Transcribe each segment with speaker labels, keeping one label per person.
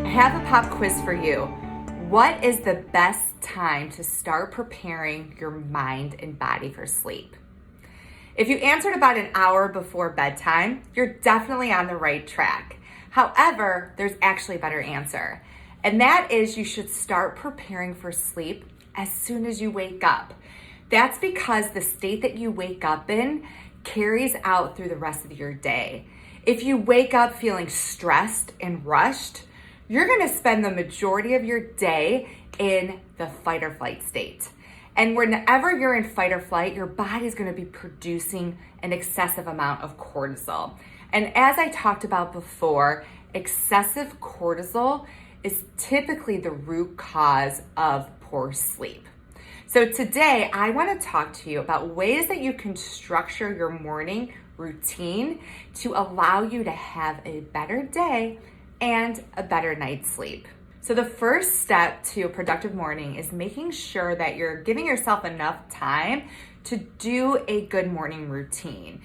Speaker 1: I have a pop quiz for you. What is the best time to start preparing your mind and body for sleep? If you answered about an hour before bedtime, you're definitely on the right track. However, there's actually a better answer, and that is you should start preparing for sleep as soon as you wake up. That's because the state that you wake up in carries out through the rest of your day. If you wake up feeling stressed and rushed, you're gonna spend the majority of your day in the fight or flight state. And whenever you're in fight or flight, your body's gonna be producing an excessive amount of cortisol. And as I talked about before, excessive cortisol is typically the root cause of poor sleep. So today, I wanna talk to you about ways that you can structure your morning routine to allow you to have a better day and a better night's sleep. So the first step to a productive morning is making sure that you're giving yourself enough time to do a good morning routine.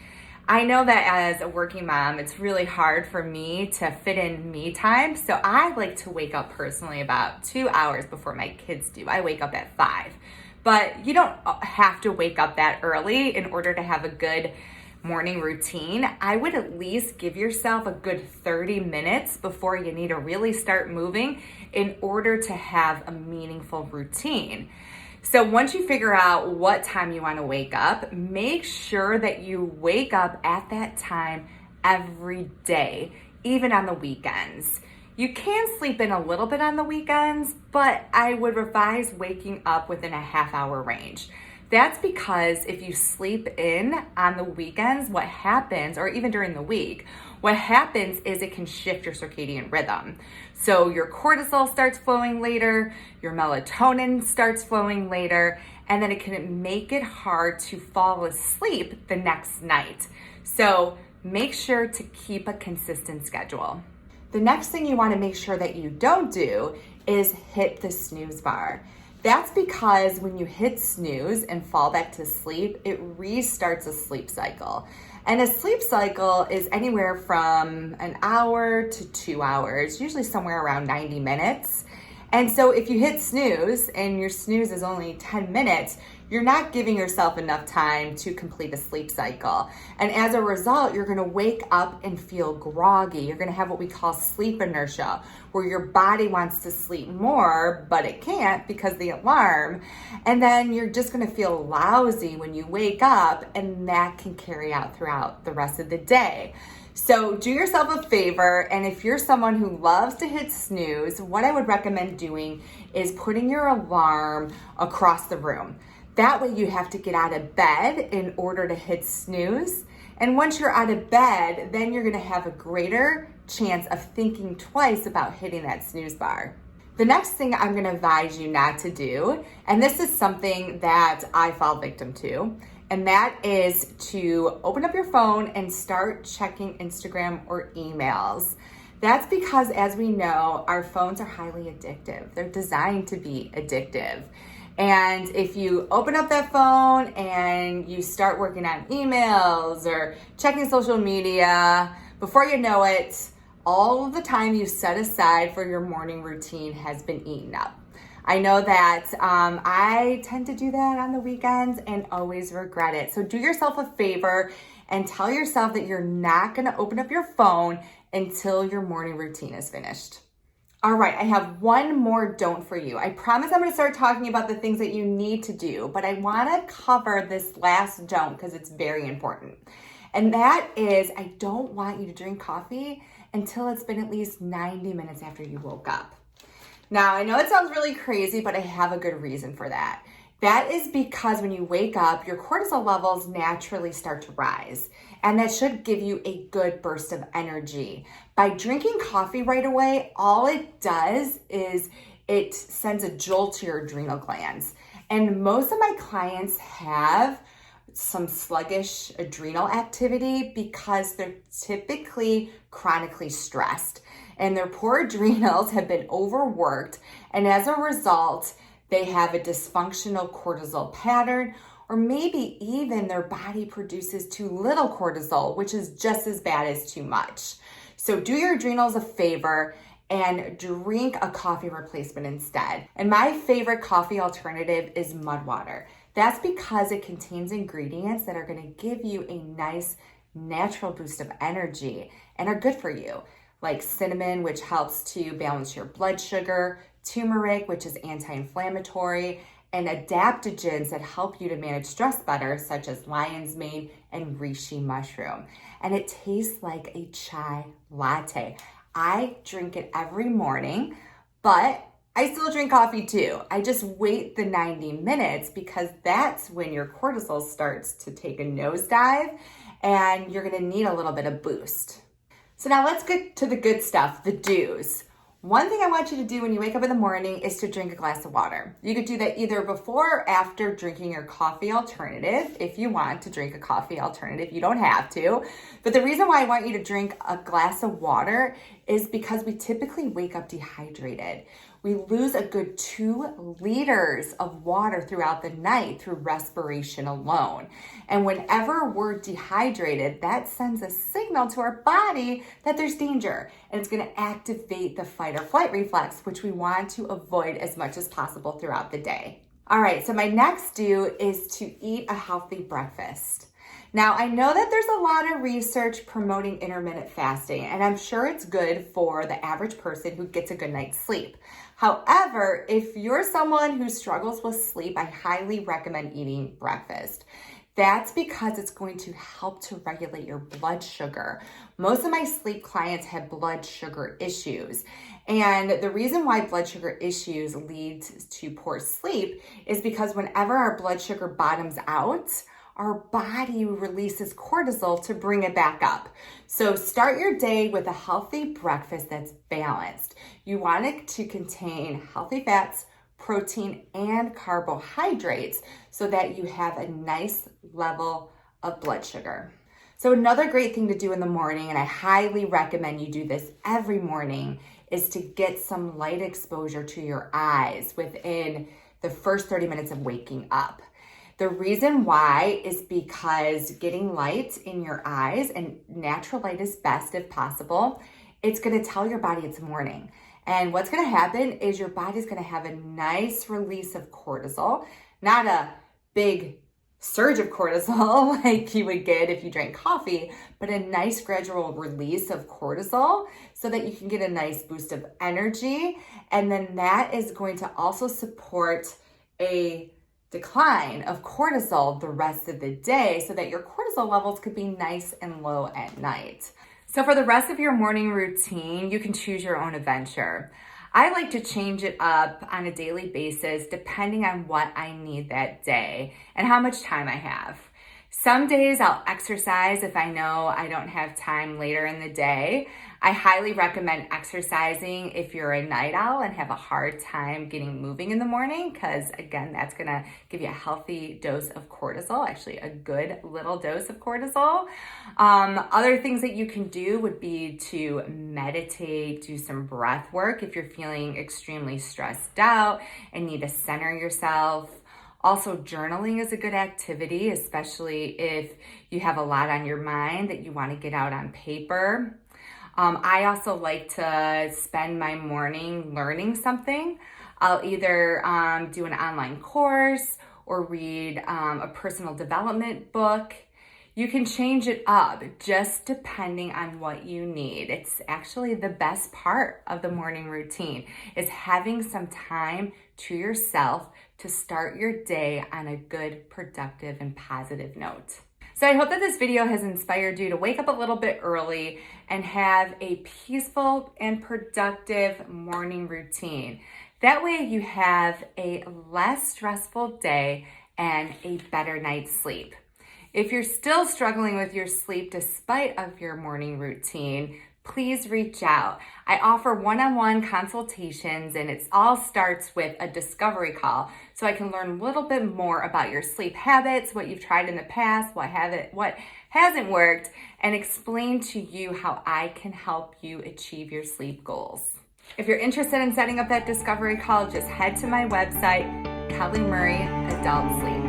Speaker 1: I know that as a working mom, it's really hard for me to fit in me time. So I like to wake up personally about 2 hours before my kids do. I wake up at 5, but you don't have to wake up that early in order to have a good morning routine. I would at least give yourself a good 30 minutes before you need to really start moving in order to have a meaningful routine. So once you figure out what time you want to wake up, make sure that you wake up at that time every day, even on the weekends. You can sleep in a little bit on the weekends, but I would advise waking up within a half-hour range. That's because if you sleep in on the weekends, what happens, or even during the week, what happens is it can shift your circadian rhythm. So your cortisol starts flowing later, your melatonin starts flowing later, and then it can make it hard to fall asleep the next night. So make sure to keep a consistent schedule. The next thing you want to make sure that you don't do is hit the snooze bar. That's because when you hit snooze and fall back to sleep, it restarts a sleep cycle. And a sleep cycle is anywhere from an hour to 2 hours, usually somewhere around 90 minutes. And so if you hit snooze and your snooze is only 10 minutes, you're not giving yourself enough time to complete a sleep cycle. And as a result, you're gonna wake up and feel groggy. You're gonna have what we call sleep inertia, where your body wants to sleep more, but it can't because of the alarm. And then you're just gonna feel lousy when you wake up, and that can carry out throughout the rest of the day. So do yourself a favor, and if you're someone who loves to hit snooze, what I would recommend doing is putting your alarm across the room. That way you have to get out of bed in order to hit snooze. And once you're out of bed, then you're gonna have a greater chance of thinking twice about hitting that snooze bar. The next thing I'm gonna advise you not to do, and this is something that I fall victim to, and that is to open up your phone and start checking Instagram or emails. That's because, as we know, our phones are highly addictive. They're designed to be addictive. And if you open up that phone and you start working on emails or checking social media, before you know it, all of the time you set aside for your morning routine has been eaten up. I know that I tend to do that on the weekends and always regret it. So do yourself a favor and tell yourself that you're not gonna open up your phone until your morning routine is finished. All right, I have one more don't for you. I promise I'm gonna start talking about the things that you need to do, but I wanna cover this last don't because it's very important. And that is, I don't want you to drink coffee until it's been at least 90 minutes after you woke up. Now, I know it sounds really crazy, but I have a good reason for that. That is because when you wake up, your cortisol levels naturally start to rise, and that should give you a good burst of energy. By drinking coffee right away, all it does is it sends a jolt to your adrenal glands. And most of my clients have some sluggish adrenal activity because they're typically chronically stressed and their poor adrenals have been overworked, and as a result, they have a dysfunctional cortisol pattern, or maybe even their body produces too little cortisol, which is just as bad as too much. So do your adrenals a favor and drink a coffee replacement instead. And my favorite coffee alternative is mud water. That's because it contains ingredients that are going to give you a nice natural boost of energy and are good for you, like cinnamon, which helps to balance your blood sugar, turmeric, which is anti-inflammatory, and adaptogens that help you to manage stress better, such as lion's mane and reishi mushroom. And it tastes like a chai latte. I drink it every morning, but I still drink coffee too. I just wait the 90 minutes because that's when your cortisol starts to take a nosedive and you're gonna need a little bit of boost. So now let's get to the good stuff, the do's. One thing I want you to do when you wake up in the morning is to drink a glass of water. You could do that either before or after drinking your coffee alternative. If you want to drink a coffee alternative, you don't have to. But the reason why I want you to drink a glass of water is because we typically wake up dehydrated. We lose a good 2 liters of water throughout the night through respiration alone. And whenever we're dehydrated, that sends a signal to our body that there's danger. And it's gonna activate the fight or flight reflex, which we want to avoid as much as possible throughout the day. All right, so my next do is to eat a healthy breakfast. Now, I know that there's a lot of research promoting intermittent fasting, and I'm sure it's good for the average person who gets a good night's sleep. However, if you're someone who struggles with sleep, I highly recommend eating breakfast. That's because it's going to help to regulate your blood sugar. Most of my sleep clients have blood sugar issues. And the reason why blood sugar issues lead to poor sleep is because whenever our blood sugar bottoms out, our body releases cortisol to bring it back up. So start your day with a healthy breakfast that's balanced. You want it to contain healthy fats, protein, and carbohydrates so that you have a nice level of blood sugar. So another great thing to do in the morning, and I highly recommend you do this every morning, is to get some light exposure to your eyes within the first 30 minutes of waking up. The reason why is because getting light in your eyes, and natural light is best if possible, it's gonna tell your body it's morning. And what's gonna happen is your body's gonna have a nice release of cortisol, not a big surge of cortisol like you would get if you drank coffee, but a nice gradual release of cortisol so that you can get a nice boost of energy. And then that is going to also support a decline of cortisol the rest of the day so that your cortisol levels could be nice and low at night. So for the rest of your morning routine, you can choose your own adventure. I like to change it up on a daily basis depending on what I need that day and how much time I have. Some days I'll exercise if I know I don't have time later in the day. I highly recommend exercising if you're a night owl and have a hard time getting moving in the morning, because again, that's gonna give you a healthy dose of cortisol, actually a good little dose of cortisol. Other things that you can do would be to meditate, do some breath work if you're feeling extremely stressed out and need to center yourself. Also, journaling is a good activity, especially if you have a lot on your mind that you want to get out on paper. I also like to spend my morning learning something. I'll either do an online course or read a personal development book. You can change it up just depending on what you need. It's actually the best part of the morning routine is having some time to yourself to start your day on a good, productive, and positive note. So I hope that this video has inspired you to wake up a little bit early and have a peaceful and productive morning routine. That way you have a less stressful day and a better night's sleep. If you're still struggling with your sleep despite of your morning routine, please reach out. I offer one-on-one consultations, and it all starts with a discovery call so I can learn a little bit more about your sleep habits, what you've tried in the past, what hasn't worked, and explain to you how I can help you achieve your sleep goals. If you're interested in setting up that discovery call, just head to my website, Kelly Murray Adult Sleep.